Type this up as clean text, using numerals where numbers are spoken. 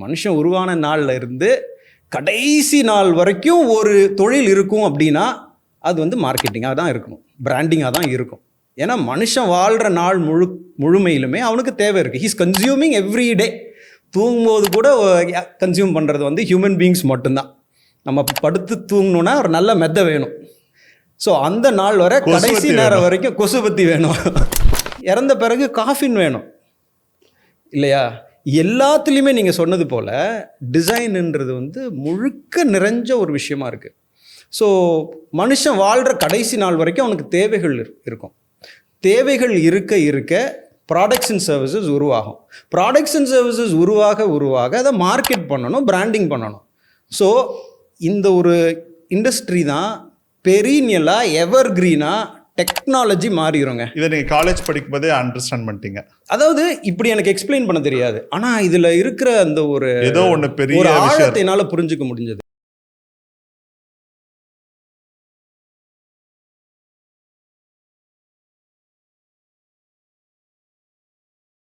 மனுஷன் உருவான நாள்ல இருந்து கடைசி நாள் வரைக்கும் ஒரு தொழில் இருக்கும் அப்படின்னா அது வந்து மார்க்கெட்டிங்காக தான் இருக்கணும், பிராண்டிங்காக தான் இருக்கும். ஏன்னா மனுஷன் வாழ்கிற நாள் முழுமையிலுமே அவனுக்கு தேவை இருக்குது. He's consuming every day. தூங்கும்போது கூட கன்சியூம் பண்ணுறது வந்து ஹியூமன் பீயிங்ஸ் மட்டும்தான். நம்ம படுத்து தூங்கணுன்னா ஒரு நல்ல மெத்தை வேணும். ஸோ அந்த நாள் வரை கடைசி நேரம் வரைக்கும் கொசுபத்தி வேணும். இறந்த பிறகு காஃபின் வேணும் இல்லையா? எல்லாத்துலேயுமே நீங்கள் சொன்னது போல் டிசைனுன்றது வந்து முழுக்க நிறைஞ்ச ஒரு விஷயமா இருக்குது. ஸோ மனுஷன் வாழ்கிற கடைசி நாள் வரைக்கும் அவனுக்கு தேவைகள் இருக்கும். தேவைகள் இருக்க இருக்க ப்ராடக்ட்ஸ் அண்ட் சர்வீசஸ் உருவாகும். ப்ராடக்ட்ஸ் அண்ட் சர்வீசஸ் உருவாக அதை மார்க்கெட் பண்ணணும், பிராண்டிங் பண்ணணும். ஸோ இந்த ஒரு இண்டஸ்ட்ரி தான் பெரியனியலாக எவர் கிரீனாக டெக்னாலஜி மாறிடுங்க. இதை நீங்கள் காலேஜ் படிக்கும்போதே அண்டர்ஸ்டாண்ட் பண்ணிட்டீங்க. அதாவது இப்படி எனக்கு எக்ஸ்பிளைன் பண்ண தெரியாது, ஆனால் இதில் இருக்கிற அந்த ஒரு ஏதோ ஒன்று பெரிய ஆழத்தை என்னால் புரிஞ்சுக்க முடிஞ்சது.